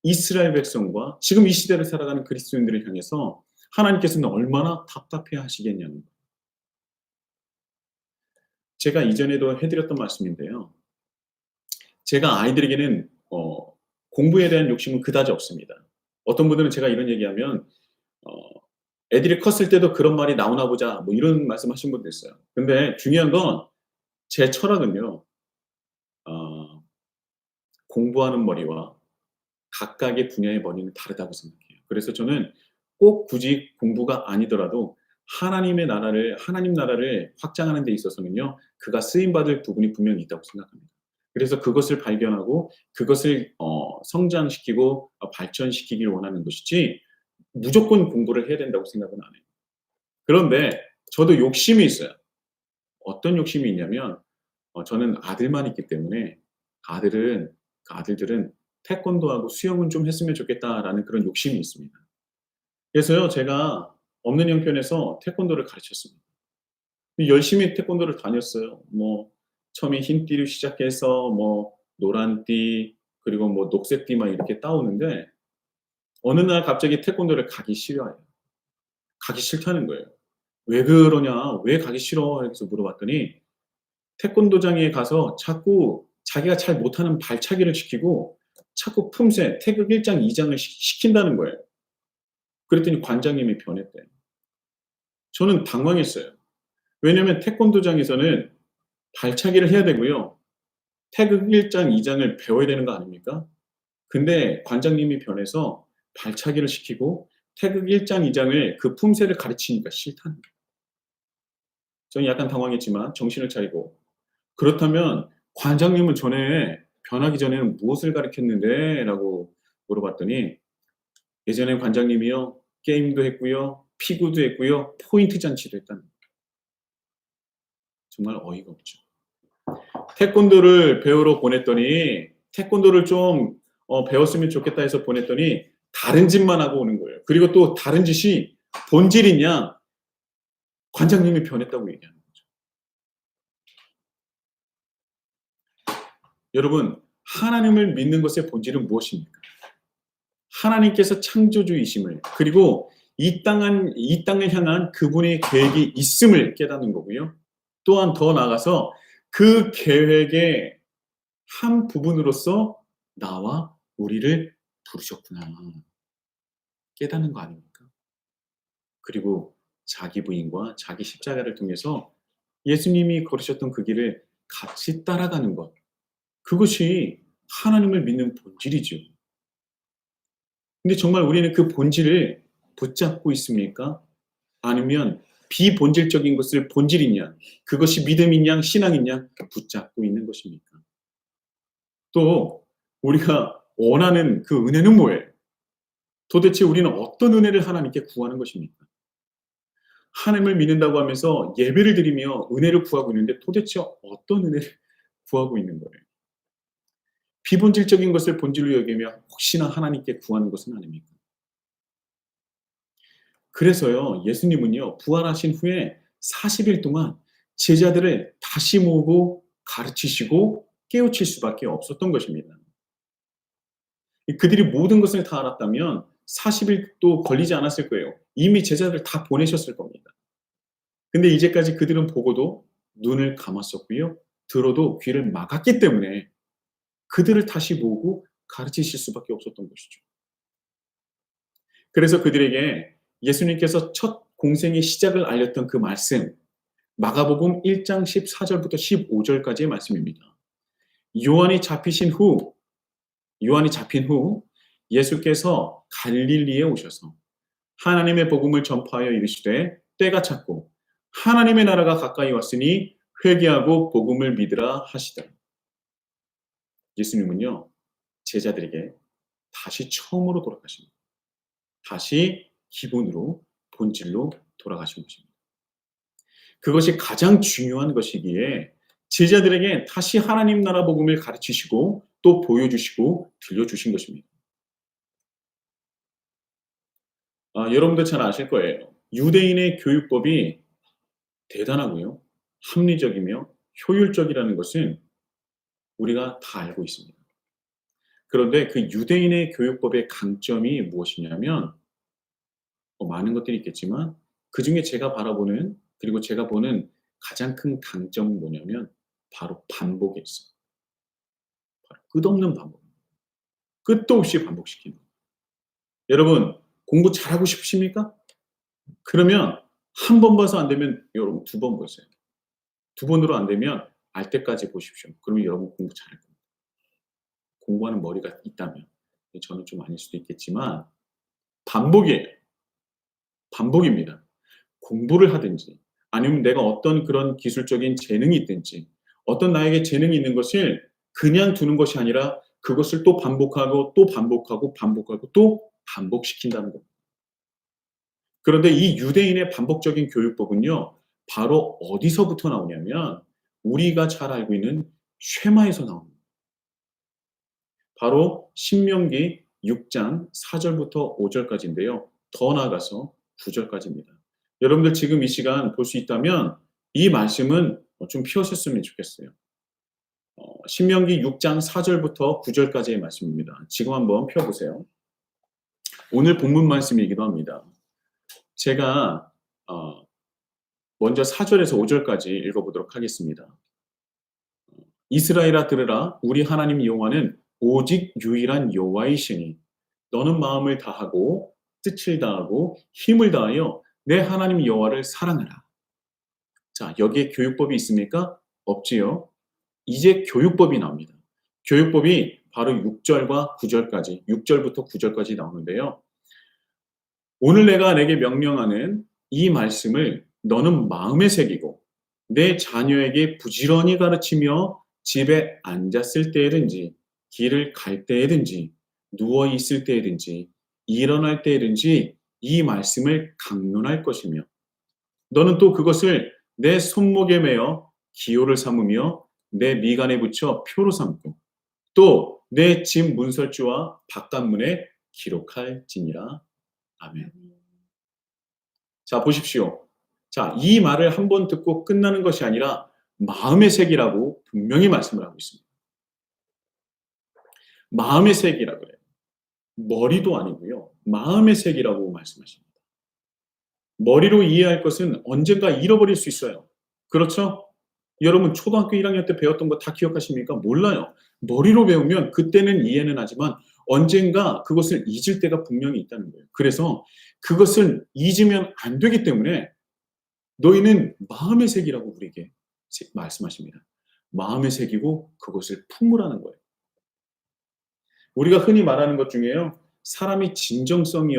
이스라엘 백성과 지금 이 시대를 살아가는 그리스도인들을 향해서 하나님께서는 얼마나 답답해 하시겠냐는 거예요. 제가 이전에도 해드렸던 말씀인데요. 제가 아이들에게는 공부에 대한 욕심은 그다지 없습니다. 어떤 분들은 제가 이런 얘기하면 어, 애들이 컸을 때도 그런 말이 나오나 보자 뭐 이런 말씀하신 분도 있어요. 근데 중요한 건 제 철학은요. 어, 공부하는 머리와 각각의 분야의 머리는 다르다고 생각해요. 그래서 저는 꼭 굳이 공부가 아니더라도 하나님 나라를 확장하는 데 있어서는요. 그가 쓰임 받을 부분이 분명히 있다고 생각합니다. 그래서 그것을 발견하고 그것을 성장시키고 발전시키길 원하는 것이지 무조건 공부를 해야 된다고 생각은 안 해요. 그런데 저도 욕심이 있어요. 어떤 욕심이 있냐면 저는 아들만 있기 때문에 아들은 그 아들들은 태권도하고 수영은 좀 했으면 좋겠다라는 그런 욕심이 있습니다. 그래서요 제가 없는 형편에서 태권도를 가르쳤습니다. 열심히 태권도를 다녔어요. 뭐 처음에 흰띠로 시작해서 뭐 노란띠 그리고 뭐 녹색띠 막 이렇게 따오는데 어느 날 갑자기 태권도를 가기 싫어해요. 가기 싫다는 거예요. "왜 그러냐? 왜 가기 싫어?" 이렇게 물어봤더니 태권도장에 가서 자꾸 자기가 잘 못하는 발차기를 시키고 자꾸 품새 태극 1장 2 장을 시킨다는 거예요. 그랬더니 관장님이 변했대요. 저는 당황했어요. 왜냐하면 태권도장에서는 발차기를 해야 되고요. 태극 1장 2 장을 배워야 되는 거 아닙니까? 근데 관장님이 변해서 발차기를 시키고 태극 1장 2 장을 그 품새를 가르치니까 싫다는 거예요. 저는 약간 당황했지만 정신을 차리고 "그렇다면 관장님은 전에 변하기 전에는 무엇을 가르쳤는데?" 라고 물어봤더니 예전에 관장님이요. 게임도 했고요. 피구도 했고요. 포인트 잔치도 했다는 거예요. 정말 어이가 없죠. 태권도를 배우러 보냈더니 태권도를 좀 배웠으면 좋겠다 해서 보냈더니 다른 짓만 하고 오는 거예요. 그리고 또 다른 짓이 본질이냐 관장님이 변했다고 얘기하는 거죠. 여러분 하나님을 믿는 것의 본질은 무엇입니까? 하나님께서 창조주이심을 그리고 이 땅을 향한 그분의 계획이 있음을 깨닫는 거고요. 또한 더 나아가서 그 계획의 한 부분으로서 나와 우리를 부르셨구나 깨닫는 거 아닙니까? 그리고 자기 부인과 자기 십자가를 통해서 예수님이 걸으셨던 그 길을 같이 따라가는 것. 그것이 하나님을 믿는 본질이죠. 근데 정말 우리는 그 본질을 붙잡고 있습니까? 아니면 비본질적인 것을 본질이냐, 그것이 믿음이냐, 신앙이냐 붙잡고 있는 것입니까? 또 우리가 원하는 그 은혜는 뭐예요? 도대체 우리는 어떤 은혜를 하나님께 구하는 것입니까? 하나님을 믿는다고 하면서 예배를 드리며 은혜를 구하고 있는데 도대체 어떤 은혜를 구하고 있는 거예요? 비본질적인 것을 본질로 여기며 혹시나 하나님께 구하는 것은 아닙니까? 그래서요, 예수님은요, 부활하신 후에 40일 동안 제자들을 다시 모으고 가르치시고 깨우칠 수밖에 없었던 것입니다. 그들이 모든 것을 다 알았다면 40일도 걸리지 않았을 거예요. 이미 제자들을 다 보내셨을 겁니다. 근데 이제까지 그들은 보고도 눈을 감았었고요. 들어도 귀를 막았기 때문에 그들을 다시 모으고 가르치실 수밖에 없었던 것이죠. 그래서 그들에게 예수님께서 첫 공생의 시작을 알렸던 그 말씀, 마가복음 1장 14절부터 15절까지의 말씀입니다. 요한이 잡힌 후 예수께서 갈릴리에 오셔서 하나님의 복음을 전파하여 이르시되 때가 찼고 하나님의 나라가 가까이 왔으니 회개하고 복음을 믿으라 하시더라. 예수님은요, 제자들에게 다시 처음으로 돌아가십니다. 다시 기본으로, 본질로 돌아가신 것입니다. 그것이 가장 중요한 것이기에 제자들에게 다시 하나님 나라 복음을 가르치시고 또 보여주시고 들려주신 것입니다. 여러분도 잘 아실 거예요. 유대인의 교육법이 대단하고요. 합리적이며 효율적이라는 것은 우리가 다 알고 있습니다. 그런데 그 유대인의 교육법의 강점이 무엇이냐면 많은 것들이 있겠지만 그중에 제가 바라보는 그리고 제가 보는 가장 큰 강점은 뭐냐면 바로 반복에 있어요. 바로 끝없는 반복. 끝도 없이 반복시키는 거예요. 여러분 공부 잘하고 싶으십니까? 그러면 한 번 봐서 안 되면 여러분 두 번 보세요. 두 번으로 안 되면 알 때까지 보십시오. 그러면 여러분 공부 잘할 겁니다. 공부하는 머리가 있다면. 저는 좀 아닐 수도 있겠지만 반복이에요. 반복입니다. 공부를 하든지 아니면 내가 어떤 그런 기술적인 재능이 있든지 어떤 나에게 재능이 있는 것을 그냥 두는 것이 아니라 그것을 또 반복하고 또 반복하고 반복하고 또 반복시킨다는 겁니다. 그런데 이 유대인의 반복적인 교육법은요. 바로 어디서부터 나오냐면 우리가 잘 알고 있는 쉐마에서 나옵니다. 바로 신명기 6장 4절부터 5절까지인데요. 더 나아가서 9절까지입니다. 여러분들 지금 이 시간 볼 수 있다면 이 말씀은 좀 피우셨으면 좋겠어요. 신명기 6장 4절부터 9절까지의 말씀입니다. 지금 한번 펴보세요. 오늘 본문 말씀이기도 합니다. 제가 먼저 4절에서 5절까지 읽어보도록 하겠습니다. 이스라엘아 들으라 우리 하나님 여호와는 오직 유일한 여호와이시니 너는 마음을 다하고 뜻을 다하고 힘을 다하여 내 하나님 여호와를 사랑하라. 자, 여기에 교육법이 있습니까? 없지요. 이제 교육법이 나옵니다. 교육법이 바로 6절과 9절까지, 6절부터 9절까지 나오는데요. 오늘 내가 내게 명령하는 이 말씀을 너는 마음에 새기고 내 자녀에게 부지런히 가르치며 집에 앉았을 때든지 길을 갈 때든지 누워 있을 때든지 일어날 때든지 이 말씀을 강론할 것이며 너는 또 그것을 내 손목에 매어 기호를 삼으며 내 미간에 붙여 표로 삼고 또 내 집 문설주와 바깥문에 기록할지니라. 아멘. 자, 보십시오. 자, 이 말을 한번 듣고 끝나는 것이 아니라 마음의 색이라고 분명히 말씀을 하고 있습니다. 마음의 색이라 그래요. 머리도 아니고요. 마음의 색이라고 말씀하십니다. 머리로 이해할 것은 언젠가 잃어버릴 수 있어요. 그렇죠? 여러분 초등학교 1학년 때 배웠던 거 다 기억하십니까? 몰라요. 머리로 배우면 그때는 이해는 하지만 언젠가 그것을 잊을 때가 분명히 있다는 거예요. 그래서 그것을 잊으면 안 되기 때문에 너희는 마음의 색이라고 우리에게 말씀하십니다. 마음의 색이고 그것을 품으라는 거예요. 우리가 흔히 말하는 것 중에요. 사람이 진정성이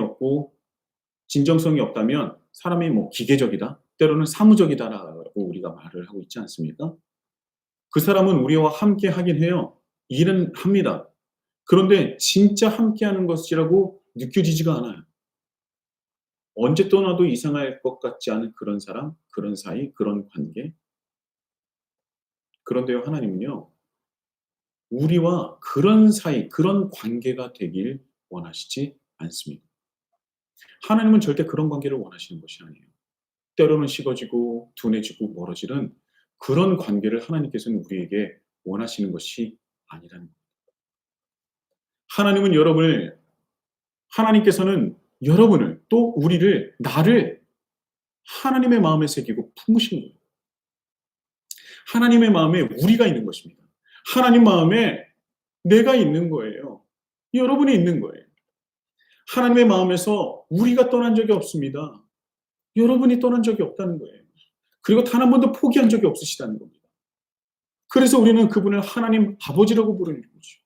없다면 사람이 뭐 기계적이다, 때로는 사무적이다라고 우리가 말을 하고 있지 않습니까? 그 사람은 우리와 함께 하긴 해요. 일은 합니다. 그런데 진짜 함께하는 것이라고 느껴지지가 않아요. 언제 떠나도 이상할 것 같지 않은 그런 사람, 그런 사이, 그런 관계. 그런데요, 하나님은요, 우리와 그런 사이, 그런 관계가 되길 원하시지 않습니다. 하나님은 절대 그런 관계를 원하시는 것이 아니에요. 때로는 식어지고 둔해지고 멀어지는 그런 관계를 하나님께서는 우리에게 원하시는 것이 아니라는 거예요. 하나님은 여러분을 하나님께서는 여러분을 또 우리를 나를 하나님의 마음에 새기고 품으신 거예요. 하나님의 마음에 우리가 있는 것입니다. 하나님 마음에 내가 있는 거예요. 여러분이 있는 거예요. 하나님의 마음에서 우리가 떠난 적이 없습니다. 여러분이 떠난 적이 없다는 거예요. 그리고 단 한 번도 포기한 적이 없으시다는 겁니다. 그래서 우리는 그분을 하나님 아버지라고 부르는 거죠.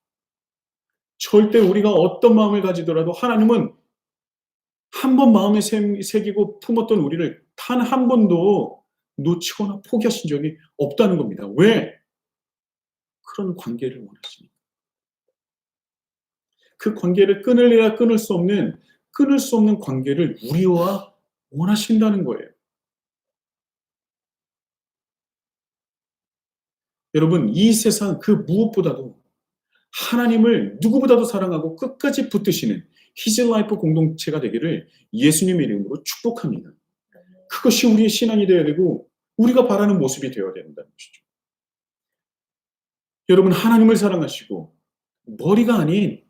절대 우리가 어떤 마음을 가지더라도 하나님은 한 번 마음에 새기고 품었던 우리를 단 한 번도 놓치거나 포기하신 적이 없다는 겁니다. 왜? 그런 관계를 원하십니까? 그 관계를 끊으리라 끊을 수 없는 관계를 우리와 원하신다는 거예요. 여러분, 이 세상 그 무엇보다도 하나님을 누구보다도 사랑하고 끝까지 붙드시는 히즈라이프 공동체가 되기를 예수님의 이름으로 축복합니다. 그것이 우리의 신앙이 되어야 되고 우리가 바라는 모습이 되어야 된다는 것이죠. 여러분, 하나님을 사랑하시고 머리가 아닌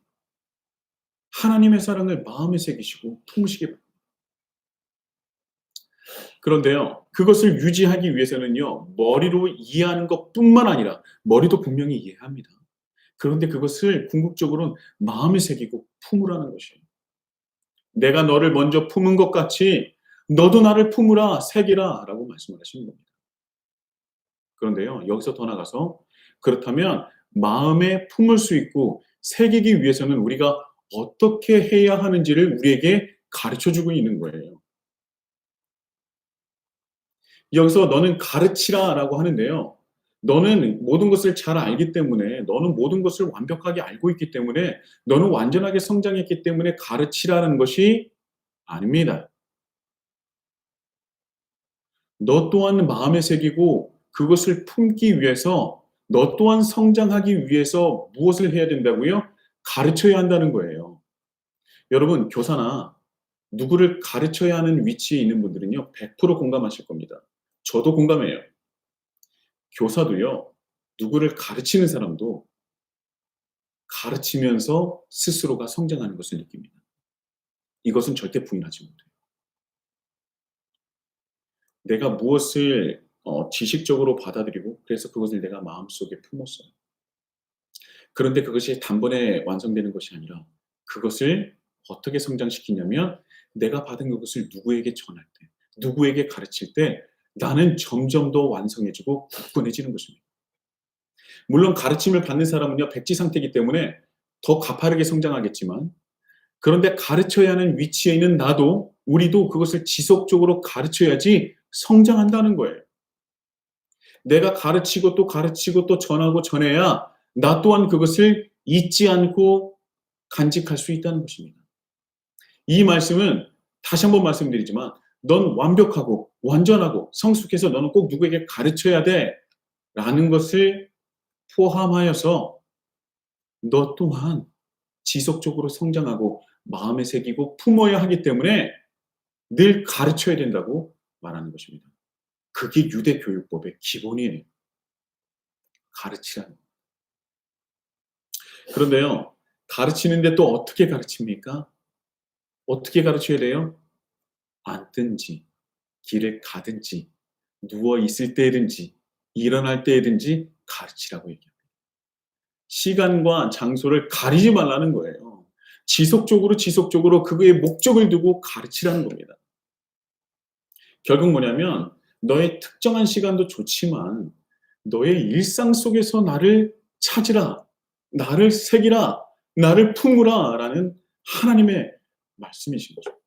하나님의 사랑을 마음에 새기시고 품으시기 바랍니다. 그런데요, 그것을 유지하기 위해서는요, 머리로 이해하는 것뿐만 아니라 머리도 분명히 이해합니다. 그런데 그것을 궁극적으로는 마음에 새기고 품으라는 것이에요. 내가 너를 먼저 품은 것 같이 너도 나를 품으라, 새기라 라고 말씀을 하시는 겁니다. 그런데요, 여기서 더 나가서 그렇다면 마음에 품을 수 있고 새기기 위해서는 우리가 어떻게 해야 하는지를 우리에게 가르쳐주고 있는 거예요. 여기서 너는 가르치라 라고 하는데요. 너는 모든 것을 잘 알기 때문에, 너는 모든 것을 완벽하게 알고 있기 때문에, 너는 완전하게 성장했기 때문에 가르치라는 것이 아닙니다. 너 또한 마음에 새기고 그것을 품기 위해서 너 또한 성장하기 위해서 무엇을 해야 된다고요? 가르쳐야 한다는 거예요. 여러분, 교사나 누구를 가르쳐야 하는 위치에 있는 분들은요, 100% 공감하실 겁니다. 저도 공감해요. 교사도요, 누구를 가르치는 사람도 가르치면서 스스로가 성장하는 것을 느낍니다. 이것은 절대 부인하지 못해요. 내가 무엇을 지식적으로 받아들이고 그래서 그것을 내가 마음속에 품었어요. 그런데 그것이 단번에 완성되는 것이 아니라 그것을 어떻게 성장시키냐면 내가 받은 그것을 누구에게 전할 때, 누구에게 가르칠 때 나는 점점 더 완성해지고 굳건해지는 것입니다. 물론 가르침을 받는 사람은요, 백지 상태이기 때문에 더 가파르게 성장하겠지만 그런데 가르쳐야 하는 위치에 있는 나도 우리도 그것을 지속적으로 가르쳐야지 성장한다는 거예요. 내가 가르치고 또 전하고 전해야 나 또한 그것을 잊지 않고 간직할 수 있다는 것입니다. 이 말씀은 다시 한번 말씀드리지만 넌 완벽하고 완전하고 성숙해서 너는 꼭 누구에게 가르쳐야 돼 라는 것을 포함하여서 너 또한 지속적으로 성장하고 마음에 새기고 품어야 하기 때문에 늘 가르쳐야 된다고 말하는 것입니다. 그게 유대 교육법의 기본이에요. 가르치라는. 그런데요, 가르치는데 또 어떻게 가르칩니까? 어떻게 가르쳐야 돼요? 앉든지, 길을 가든지, 누워 있을 때든지, 일어날 때든지 가르치라고 얘기합니다. 시간과 장소를 가리지 말라는 거예요. 지속적으로 그거에 목적을 두고 가르치라는 겁니다. 결국 뭐냐면 너의 특정한 시간도 좋지만 너의 일상 속에서 나를 찾으라, 나를 새기라, 나를 품으라 라는 하나님의 말씀이신 거죠.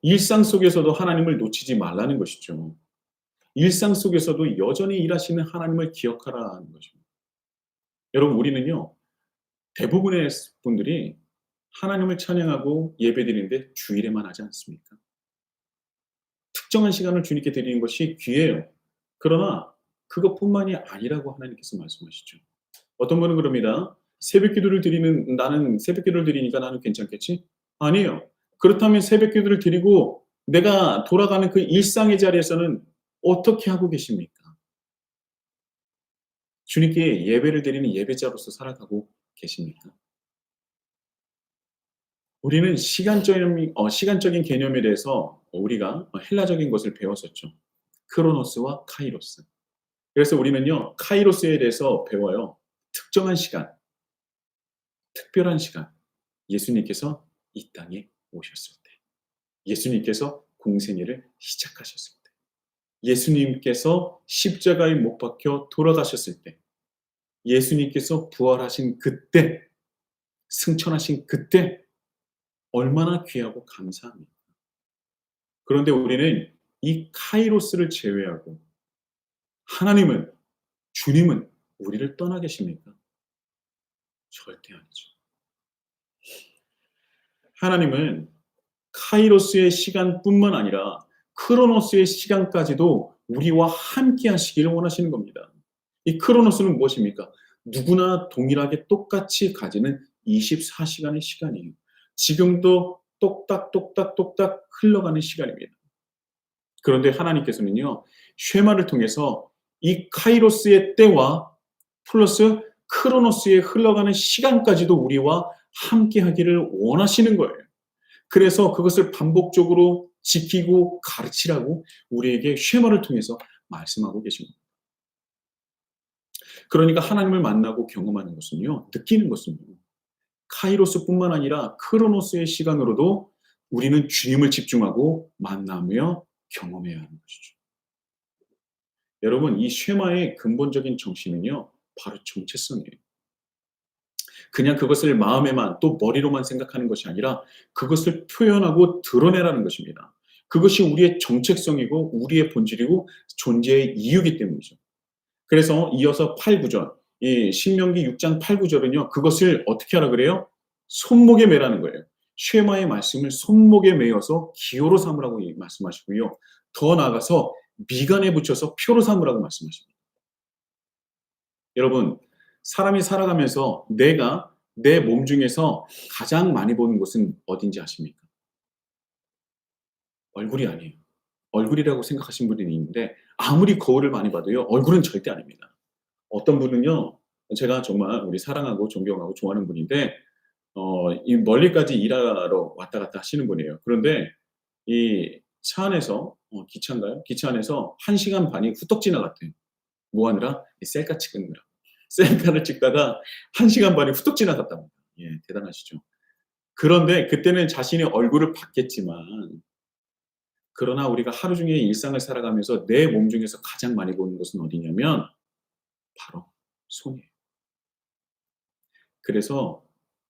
일상 속에서도 하나님을 놓치지 말라는 것이죠. 일상 속에서도 여전히 일하시는 하나님을 기억하라는 것입니다. 여러분, 우리는요, 대부분의 분들이 하나님을 찬양하고 예배드리는데 주일에만 하지 않습니까? 특정한 시간을 주님께 드리는 것이 귀해요. 그러나 그것뿐만이 아니라고 하나님께서 말씀하시죠. 어떤 분은 그럽니다. 나는 새벽 기도를 드리니까 나는 괜찮겠지? 아니에요. 그렇다면 새벽 기도를 드리고 내가 돌아가는 그 일상의 자리에서는 어떻게 하고 계십니까? 주님께 예배를 드리는 예배자로서 살아가고 계십니까? 우리는 시간적인 개념에 대해서 우리가 헬라적인 것을 배웠었죠. 크로노스와 카이로스. 그래서 우리는요, 카이로스에 대해서 배워요. 특정한 시간, 특별한 시간, 예수님께서 이 땅에 오셨을 때, 예수님께서 공생애를 시작하셨을 때, 예수님께서 십자가에 못 박혀 돌아가셨을 때, 예수님께서 부활하신 그때, 승천하신 그때, 얼마나 귀하고 감사합니다. 그런데 우리는 이 카이로스를 제외하고 하나님은, 주님은 우리를 떠나 계십니까? 절대 아니죠. 하나님은 카이로스의 시간뿐만 아니라 크로노스의 시간까지도 우리와 함께 하시기를 원하시는 겁니다. 이 크로노스는 무엇입니까? 누구나 동일하게 똑같이 가지는 24시간의 시간이에요. 지금도 똑딱똑딱똑딱 흘러가는 시간입니다. 그런데 하나님께서는요, 쉐마를 통해서 이 카이로스의 때와 플러스 크로노스의 흘러가는 시간까지도 우리와 함께 하기를 원하시는 거예요. 그래서 그것을 반복적으로 지키고 가르치라고 우리에게 쉐마를 통해서 말씀하고 계신 겁니다. 그러니까 하나님을 만나고 경험하는 것은요, 느끼는 것은요, 카이로스뿐만 아니라 크로노스의 시간으로도 우리는 주님을 집중하고 만나며 경험해야 하는 것이죠. 여러분, 이 쉐마의 근본적인 정신은요, 바로 정체성이에요. 그냥 그것을 마음에만 또 머리로만 생각하는 것이 아니라 그것을 표현하고 드러내라는 것입니다. 그것이 우리의 정체성이고 우리의 본질이고 존재의 이유이기 때문이죠. 그래서 이어서 8, 9절, 이 신명기 6장 8, 9절은요. 그것을 어떻게 하라 그래요? 손목에 매라는 거예요. 쉐마의 말씀을 손목에 매어서 기호로 삼으라고 말씀하시고요. 더 나아가서 미간에 붙여서 표로 삼으라고 말씀하십니다. 여러분, 사람이 살아가면서 내가 내 몸 중에서 가장 많이 보는 곳은 어딘지 아십니까? 얼굴이 아니에요. 얼굴이라고 생각하시는 분이 있는데 아무리 거울을 많이 봐도요. 얼굴은 절대 아닙니다. 어떤 분은요. 제가 정말 우리 사랑하고 존경하고 좋아하는 분인데 이 멀리까지 일하러 왔다 갔다 하시는 분이에요. 그런데 이 차 안에서 기차인가요? 기차 안에서 1 시간 반이 후떡 지나갔대요. 뭐 하느라? 이 셀카 찍느라. 셀카를 찍다가 1 시간 반이 후떡 지나갔답니다. 예, 대단하시죠. 그런데 그때는 자신의 얼굴을 봤겠지만 그러나 우리가 하루 중에 일상을 살아가면서 내 몸 중에서 가장 많이 보는 것은 어디냐면 바로 손이에요. 그래서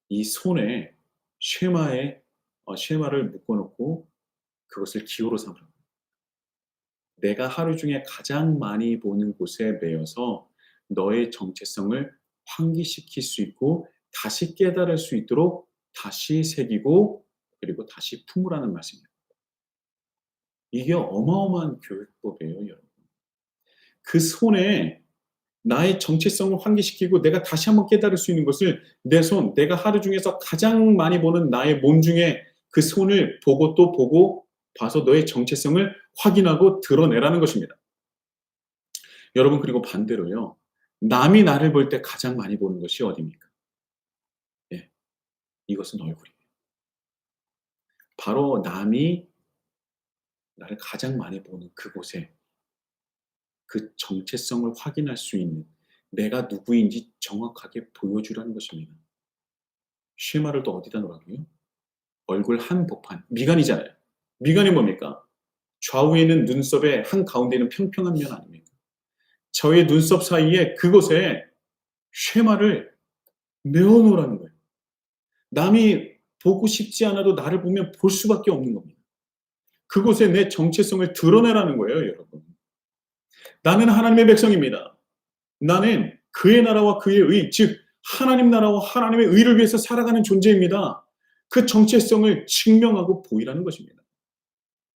이 손에 쉐마를 묶어 놓고 그것을 기호로 삼으라고. 내가 하루 중에 가장 많이 보는 곳에 매여서 너의 정체성을 환기시킬 수 있고 다시 깨달을 수 있도록 다시 새기고 그리고 다시 품으라는 말씀입니다. 이게 어마어마한 교육법이에요, 여러분. 그 손에 나의 정체성을 환기시키고 내가 다시 한번 깨달을 수 있는 것을 내 손, 내가 하루 중에서 가장 많이 보는 나의 몸 중에 그 손을 보고 또 보고 봐서 너의 정체성을 확인하고 드러내라는 것입니다. 여러분, 그리고 반대로요. 남이 나를 볼 때 가장 많이 보는 것이 어디입니까? 예, 이것은 얼굴이에요. 바로 남이 나를 가장 많이 보는 그곳에 그 정체성을 확인할 수 있는 내가 누구인지 정확하게 보여주라는 것입니다. 쉐마를 또 어디다 놓으라고요? 얼굴 한복판, 미간이잖아요. 미간이 뭡니까? 좌우에 있는 눈썹의 한가운데는 평평한 면 아닙니까? 저의 눈썹 사이에 그곳에 쉐마를 내어 놓으라는 거예요. 남이 보고 싶지 않아도 나를 보면 볼 수밖에 없는 겁니다. 그곳에 내 정체성을 드러내라는 거예요, 여러분. 나는 하나님의 백성입니다. 나는 그의 나라와 그의 의, 즉 하나님 나라와 하나님의 의를 위해서 살아가는 존재입니다. 그 정체성을 증명하고 보이라는 것입니다.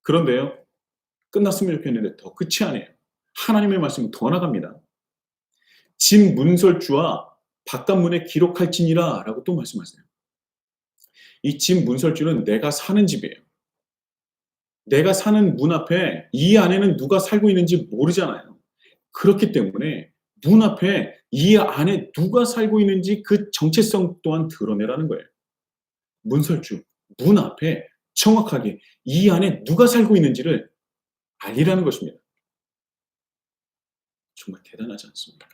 그런데요. 끝났으면 좋겠는데 더 끝이 아니에요. 하나님의 말씀은 더 나갑니다. 진 문설주와 바깥문에 기록할지니라 라고 또 말씀하세요. 이 진 문설주는 내가 사는 집이에요. 내가 사는 문 앞에 이 안에는 누가 살고 있는지 모르잖아요. 그렇기 때문에 문 앞에 이 안에 누가 살고 있는지 그 정체성 또한 드러내라는 거예요. 문설주, 문 앞에 정확하게 이 안에 누가 살고 있는지를 알리라는 것입니다. 정말 대단하지 않습니까?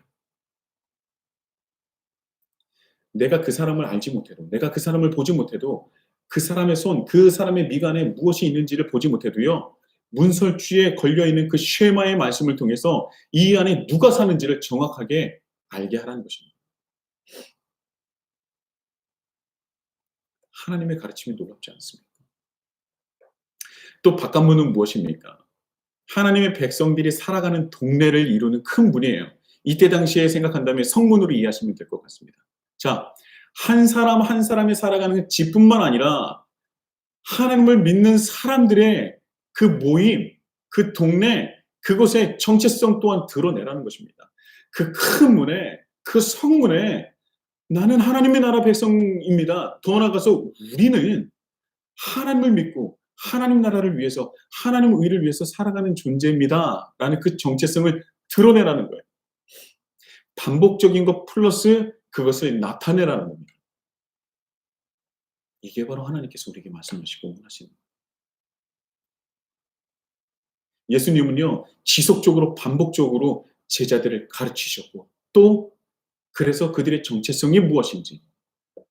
내가 그 사람을 알지 못해도, 내가 그 사람을 보지 못해도 그 사람의 손, 그 사람의 미간에 무엇이 있는지를 보지 못해도요. 문설주에 걸려 있는 그 쉐마의 말씀을 통해서 이 안에 누가 사는지를 정확하게 알게 하라는 것입니다. 하나님의 가르침이 놀랍지 않습니까? 또 바깥문은 무엇입니까? 하나님의 백성들이 살아가는 동네를 이루는 큰 문이에요. 이때 당시에 생각한다면 성문으로 이해하시면 될 것 같습니다. 자, 한 사람 한 사람이 살아가는 집뿐만 아니라 하나님을 믿는 사람들의 그 모임, 그 동네, 그곳의 정체성 또한 드러내라는 것입니다. 그 큰 문에, 그 성문에 나는 하나님의 나라 백성입니다. 더 나아가서 우리는 하나님을 믿고 하나님 나라를 위해서, 하나님 의를 위해서 살아가는 존재입니다. 라는 그 정체성을 드러내라는 거예요. 반복적인 것 플러스 그것을 나타내라는 겁니다. 이게 바로 하나님께서 우리에게 말씀하시고 하시는 거예요. 예수님은요, 지속적으로 반복적으로 제자들을 가르치셨고, 또 그래서 그들의 정체성이 무엇인지,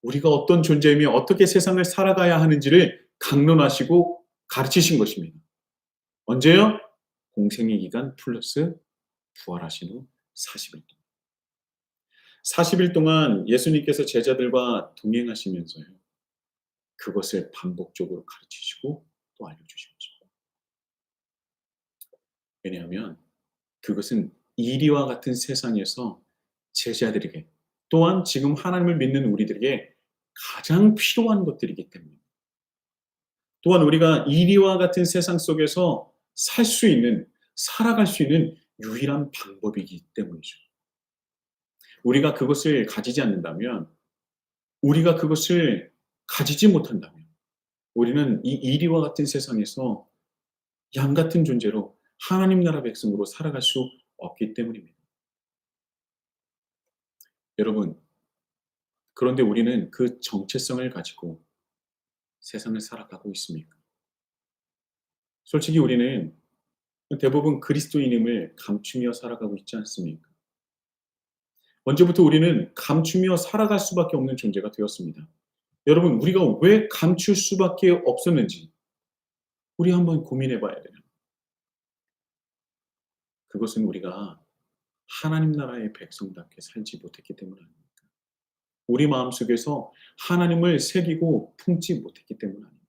우리가 어떤 존재이며 어떻게 세상을 살아가야 하는지를 강론하시고 가르치신 것입니다. 언제요? 공생의 기간 플러스 부활하신 후 40일 동안. 40일 동안 예수님께서 제자들과 동행하시면서요. 그것을 반복적으로 가르치시고 또 알려주신 것입니다. 왜냐하면 그것은 이리와 같은 세상에서 제자들에게 또한 지금 하나님을 믿는 우리들에게 가장 필요한 것들이기 때문입니다. 또한 우리가 이리와 같은 세상 속에서 살 수 있는, 살아갈 수 있는 유일한 방법이기 때문이죠. 우리가 그것을 가지지 않는다면, 우리가 그것을 가지지 못한다면, 우리는 이 이리와 같은 세상에서 양 같은 존재로 하나님 나라 백성으로 살아갈 수 없기 때문입니다. 여러분, 그런데 우리는 그 정체성을 가지고 세상을 살아가고 있습니까? 솔직히 우리는 대부분 그리스도인임을 감추며 살아가고 있지 않습니까? 언제부터 우리는 감추며 살아갈 수밖에 없는 존재가 되었습니다. 여러분, 우리가 왜 감출 수밖에 없었는지 우리 한번 고민해 봐야 돼요. 그것은 우리가 하나님 나라의 백성답게 살지 못했기 때문 아닙니까? 우리 마음속에서 하나님을 새기고 품지 못했기 때문 아닙니까?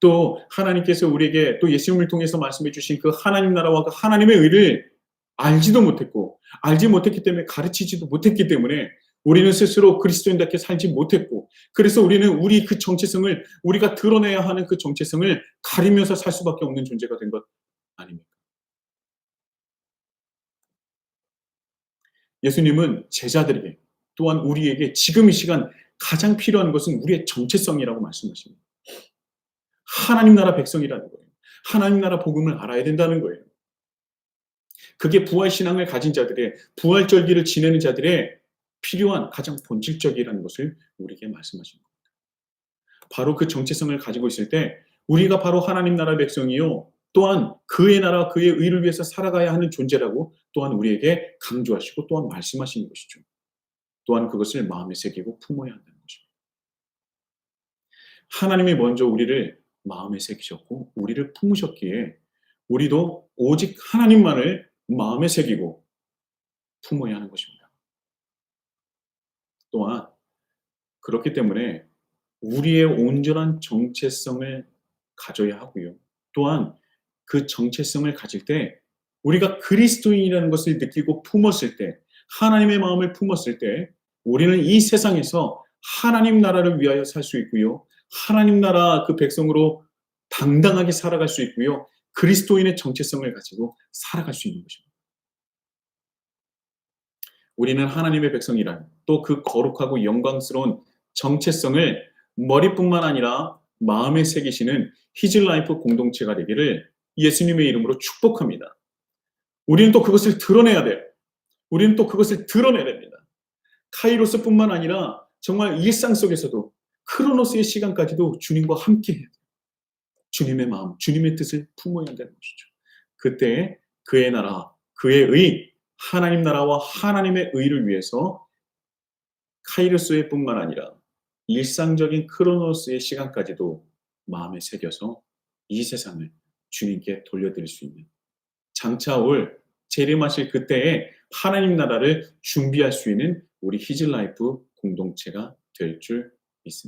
또 하나님께서 우리에게 또 예수님을 통해서 말씀해 주신 그 하나님 나라와 그 하나님의 의를 알지도 못했고, 알지 못했기 때문에 가르치지도 못했기 때문에 우리는 스스로 그리스도인답게 살지 못했고, 그래서 우리는 우리 그 정체성을, 우리가 드러내야 하는 그 정체성을 가리면서 살 수밖에 없는 존재가 된 것 아닙니까? 예수님은 제자들에게 또한 우리에게 지금 이 시간 가장 필요한 것은 우리의 정체성이라고 말씀하십니다. 하나님 나라 백성이라는 거예요. 하나님 나라 복음을 알아야 된다는 거예요. 그게 부활 신앙을 가진 자들의, 부활절기를 지내는 자들의 필요한 가장 본질적이라는 것을 우리에게 말씀하신 겁니다. 바로 그 정체성을 가지고 있을 때 우리가 바로 하나님 나라 백성이요, 또한 그의 나라, 그의 의를 위해서 살아가야 하는 존재라고 또한 우리에게 강조하시고 또한 말씀하시는 것이죠. 또한 그것을 마음에 새기고 품어야 한다는 것입니다. 하나님이 먼저 우리를 마음에 새기셨고 우리를 품으셨기에 우리도 오직 하나님만을 마음에 새기고 품어야 하는 것입니다. 또한 그렇기 때문에 우리의 온전한 정체성을 가져야 하고요. 또한 그 정체성을 가질 때 우리가 그리스도인이라는 것을 느끼고 품었을 때, 하나님의 마음을 품었을 때 우리는 이 세상에서 하나님 나라를 위하여 살 수 있고요. 하나님 나라 그 백성으로 당당하게 살아갈 수 있고요. 그리스도인의 정체성을 가지고 살아갈 수 있는 것입니다. 우리는 하나님의 백성이란 또 그 거룩하고 영광스러운 정체성을 머리뿐만 아니라 마음에 새기시는 히즐라이프 공동체가 되기를 예수님의 이름으로 축복합니다. 우리는 또 그것을 드러내야 돼요. 우리는 또 그것을 드러내야 됩니다. 카이로스뿐만 아니라 정말 일상 속에서도 크로노스의 시간까지도 주님과 함께 해야 돼요. 주님의 마음, 주님의 뜻을 품어야 한다는 것이죠. 그때 그의 나라, 그의 의, 하나님 나라와 하나님의 의를 위해서 카이로스의 뿐만 아니라 일상적인 크로노스의 시간까지도 마음에 새겨서 이 세상을 주님께 돌려드릴 수 있는, 장차 올 재림하실 그때에 하나님 나라를 준비할 수 있는 우리 히즐라이프 공동체가 될 줄